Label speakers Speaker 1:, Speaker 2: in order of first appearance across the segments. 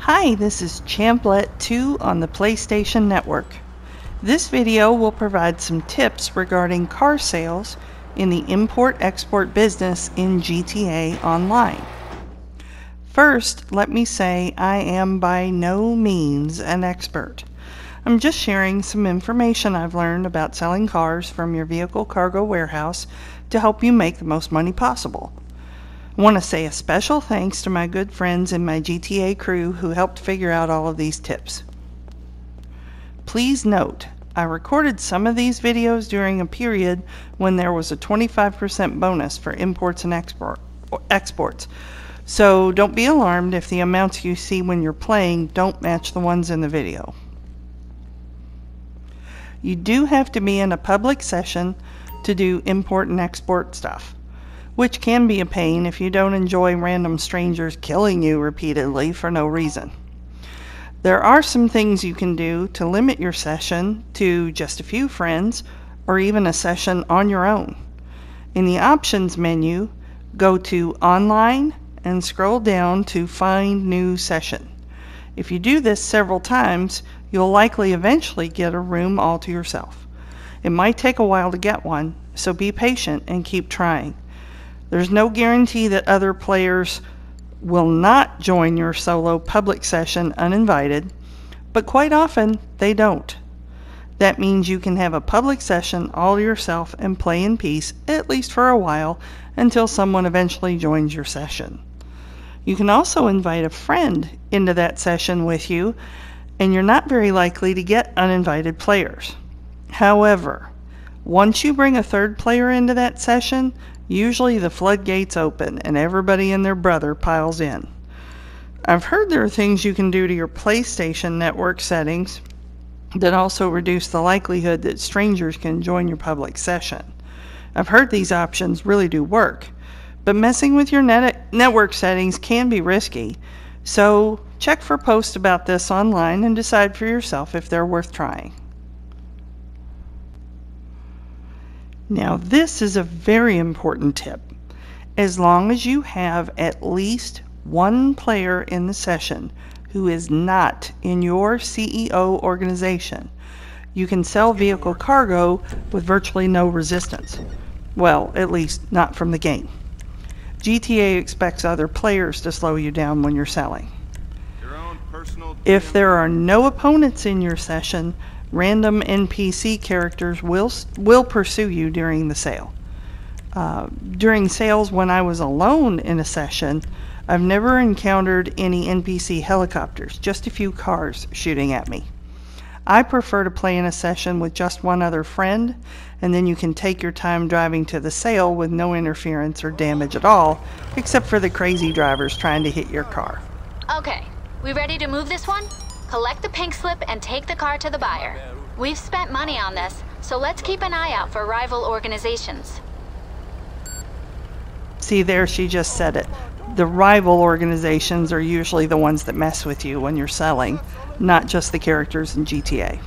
Speaker 1: Hi, this is Champlet 2 on the PlayStation Network. This video will provide some tips regarding car sales in the import-export business in GTA Online. First, let me say I am by no means an expert. I'm just sharing some information I've learned about selling cars from your vehicle cargo warehouse to help you make the most money possible. I want to say a special thanks to my good friends in my GTA crew who helped figure out all of these tips. Please note, I recorded some of these videos during a period when there was a 25% bonus for imports and exports. So don't be alarmed if the amounts you see when you're playing don't match the ones in the video. You do have to be in a public session to do import and export stuff, which can be a pain if you don't enjoy random strangers killing you repeatedly for no reason. There are some things you can do to limit your session to just a few friends or even a session on your own. In the options menu, go to Online and scroll down to Find New Session. If you do this several times, you'll likely eventually get a room all to yourself. It might take a while to get one, so be patient and keep trying. There's no guarantee that other players will not join your solo public session uninvited, but quite often they don't. That means you can have a public session all to yourself and play in peace, at least for a while, until someone eventually joins your session. You can also invite a friend into that session with you, and you're not very likely to get uninvited players. However, once you bring a third player into that session, usually the floodgates open and everybody and their brother piles in. I've heard there are things you can do to your PlayStation Network settings that also reduce the likelihood that strangers can join your public session. I've heard these options really do work, but messing with your network settings can be risky, so check for posts about this online and decide for yourself if they're worth trying. Now, this is a very important tip. As long as you have at least one player in the session who is not in your CEO organization, you can sell vehicle cargo with virtually no resistance. Well, at least not from the game. GTA expects other players to slow you down when you're selling. If there are no opponents in your session, random NPC characters will pursue you during the sale. During sales when I was alone in a session, I've never encountered any NPC helicopters, just a few cars shooting at me. I prefer to play in a session with just one other friend, and then you can take your time driving to the sale with no interference or damage at all, except for the crazy drivers trying to hit your car.
Speaker 2: Okay, we ready to move this one? Collect the pink slip and take the car to the buyer. We've spent money on this, so let's keep an eye out for rival organizations.
Speaker 1: See there, she just said it. The rival organizations are usually the ones that mess with you when you're selling, not just the characters in GTA.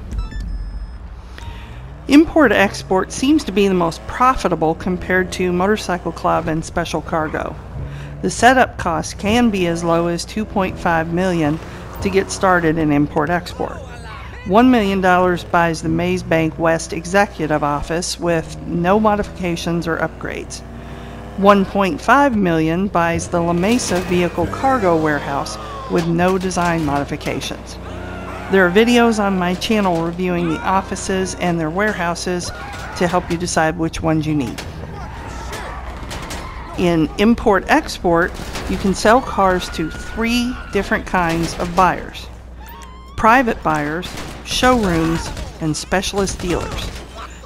Speaker 1: Import-export seems to be the most profitable compared to Motorcycle Club and Special Cargo. The setup cost can be as low as $2.5 million to get started in import-export. $1 million buys the Maze Bank West Executive Office with no modifications or upgrades. $1.5 million buys the La Mesa Vehicle Cargo Warehouse with no design modifications. There are videos on my channel reviewing the offices and their warehouses to help you decide which ones you need. In import-export, you can sell cars to 3 different kinds of buyers: private buyers, showrooms, and specialist dealers.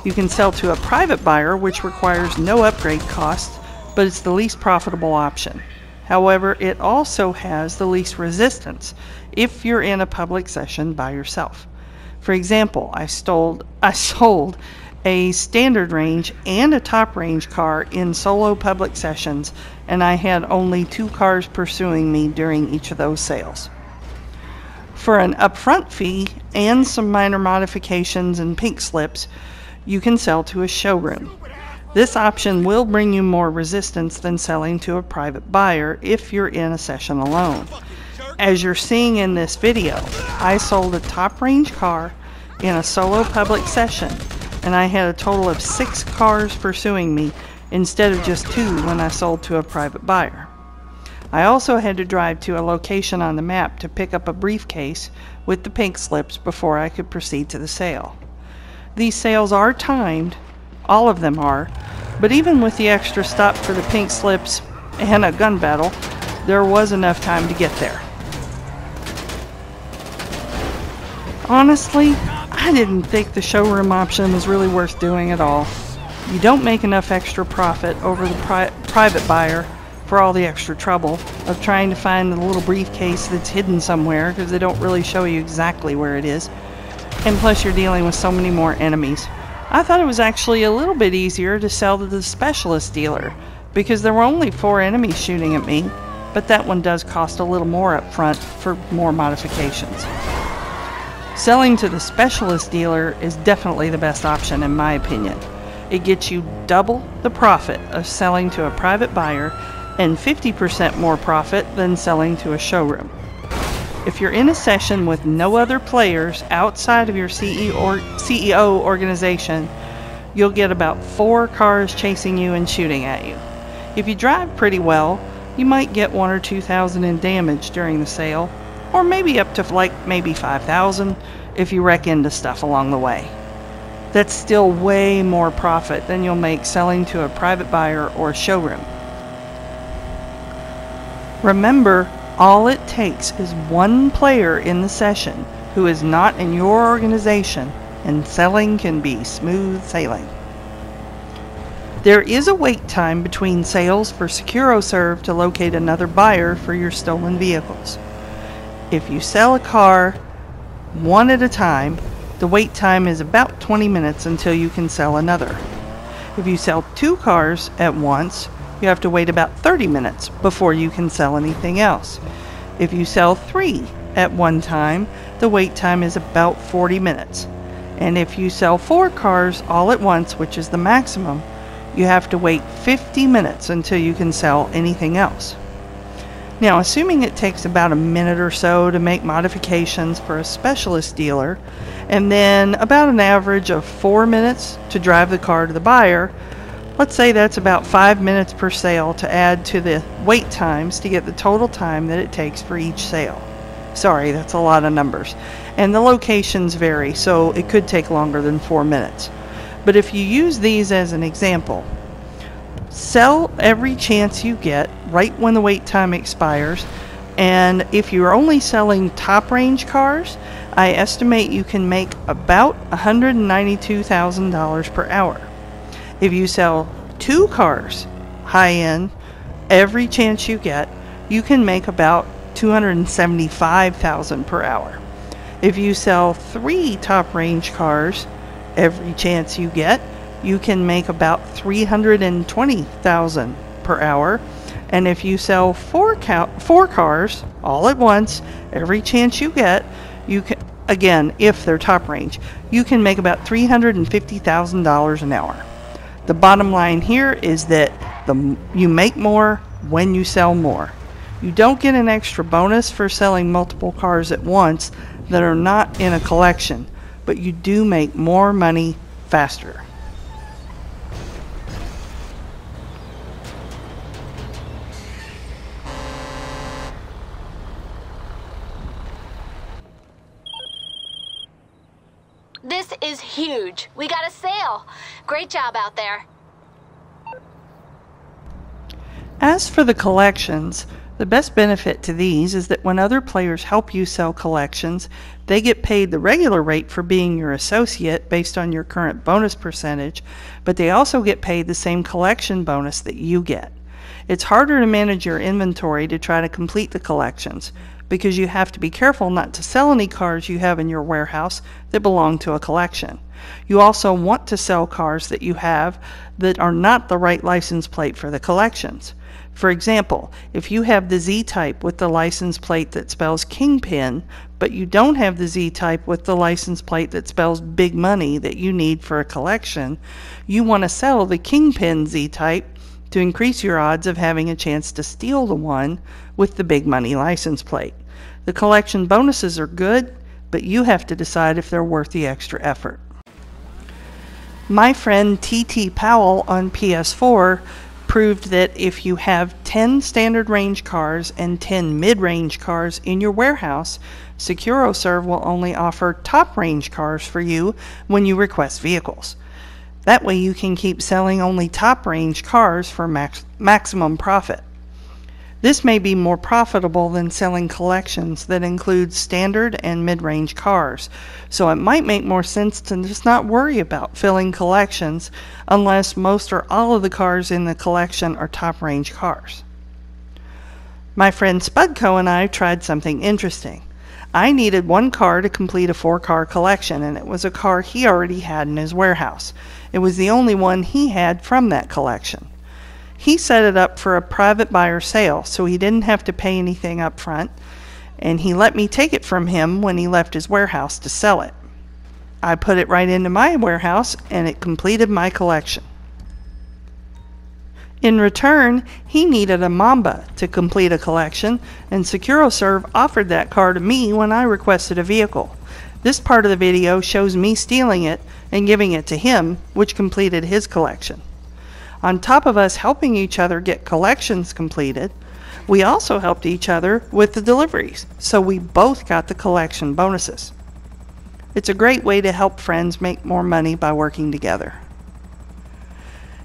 Speaker 1: You can sell to a private buyer, which requires no upgrade costs, but it's the least profitable option. However, it also has the least resistance if you're in a public session by yourself. For example, I sold a standard range and a top range car in solo public sessions, and I had only 2 cars pursuing me during each of those sales. For an upfront fee and some minor modifications and pink slips, you can sell to a showroom. This option will bring you more resistance than selling to a private buyer if you're in a session alone. As you're seeing in this video, I sold a top range car in a solo public session, and I had a total of 6 cars pursuing me instead of just 2 when I sold to a private buyer. I also had to drive to a location on the map to pick up a briefcase with the pink slips before I could proceed to the sale. These sales are timed, all of them are, but even with the extra stop for the pink slips and a gun battle, there was enough time to get there. Honestly, I didn't think the showroom option was really worth doing at all. You don't make enough extra profit over the private buyer for all the extra trouble of trying to find the little briefcase that's hidden somewhere, because they don't really show you exactly where it is. And plus you're dealing with so many more enemies. I thought it was actually a little bit easier to sell to the specialist dealer, because there were only 4 enemies shooting at me, but that one does cost a little more up front for more modifications. Selling to the specialist dealer is definitely the best option in my opinion. It gets you double the profit of selling to a private buyer and 50% more profit than selling to a showroom. If you're in a session with no other players outside of your CEO organization, you'll get about 4 cars chasing you and shooting at you. If you drive pretty well, you might get 1,000 or 2,000 in damage during the sale, or maybe up to maybe 5,000 if you wreck into stuff along the way. That's still way more profit than you'll make selling to a private buyer or a showroom. Remember, all it takes is 1 player in the session who is not in your organization, and selling can be smooth sailing. There is a wait time between sales for SecuroServe to locate another buyer for your stolen vehicles. If you sell a car one at a time, the wait time is about 20 minutes until you can sell another. If you sell 2 cars at once, you have to wait about 30 minutes before you can sell anything else. If you sell 3 at one time, the wait time is about 40 minutes. And if you sell 4 cars all at once, which is the maximum, you have to wait 50 minutes until you can sell anything else. Now, assuming it takes about a minute or so to make modifications for a specialist dealer, and then about an average of 4 minutes to drive the car to the buyer, let's say that's about 5 minutes per sale to add to the wait times to get the total time that it takes for each sale. Sorry, that's a lot of numbers. And the locations vary, so it could take longer than 4 minutes. But if you use these as an example, sell every chance you get right when the wait time expires, and if you're only selling top range cars, I estimate you can make about $192,000 per hour. If you sell 2 cars high end every chance you get, you can make about $275,000 per hour. If you sell 3 top range cars every chance you get, you can make about $320,000 per hour. And if you sell 4 cars all at once every chance you get, you can, again, if they're top range, you can make about $350,000 an hour. The bottom line here is that you make more when you sell more. You don't get an extra bonus for selling multiple cars at once that are not in a collection, but you do make more money faster.
Speaker 2: This is huge. We got a sale. Great job out there.
Speaker 1: As for the collections, the best benefit to these is that when other players help you sell collections, they get paid the regular rate for being your associate based on your current bonus percentage, but they also get paid the same collection bonus that you get. It's harder to manage your inventory to try to complete the collections, because you have to be careful not to sell any cars you have in your warehouse that belong to a collection. You also want to sell cars that you have that are not the right license plate for the collections. For example, if you have the Z-type with the license plate that spells Kingpin, but you don't have the Z-type with the license plate that spells Big Money that you need for a collection, you want to sell the Kingpin Z-type to increase your odds of having a chance to steal the one with the big money license plate. The collection bonuses are good, but you have to decide if they're worth the extra effort. My friend T.T. Powell on PS4 proved that if you have 10 standard range cars and 10 mid-range cars in your warehouse, SecuroServe will only offer top range cars for you when you request vehicles. That way you can keep selling only top range cars for maximum profit. This may be more profitable than selling collections that include standard and mid-range cars, so it might make more sense to just not worry about filling collections unless most or all of the cars in the collection are top-range cars. My friend Spudco and I tried something interesting. I needed one car to complete a 4-car collection, and it was a car he already had in his warehouse. It was the only one he had from that collection. He set it up for a private buyer sale, so he didn't have to pay anything up front, and he let me take it from him when he left his warehouse to sell it. I put it right into my warehouse, and it completed my collection. In return, he needed a Mamba to complete a collection, and SecuroServe offered that car to me when I requested a vehicle. This part of the video shows me stealing it and giving it to him, which completed his collection. On top of us helping each other get collections completed, we also helped each other with the deliveries, so we both got the collection bonuses. It's a great way to help friends make more money by working together.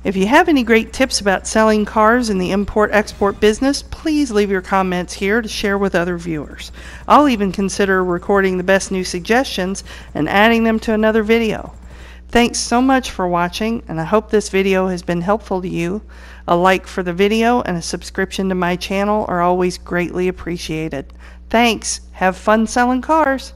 Speaker 1: If you have any great tips about selling cars in the import-export business, please leave your comments here to share with other viewers. I'll even consider recording the best new suggestions and adding them to another video. Thanks so much for watching, and I hope this video has been helpful to you. A like for the video and a subscription to my channel are always greatly appreciated. Thanks. Have fun selling cars.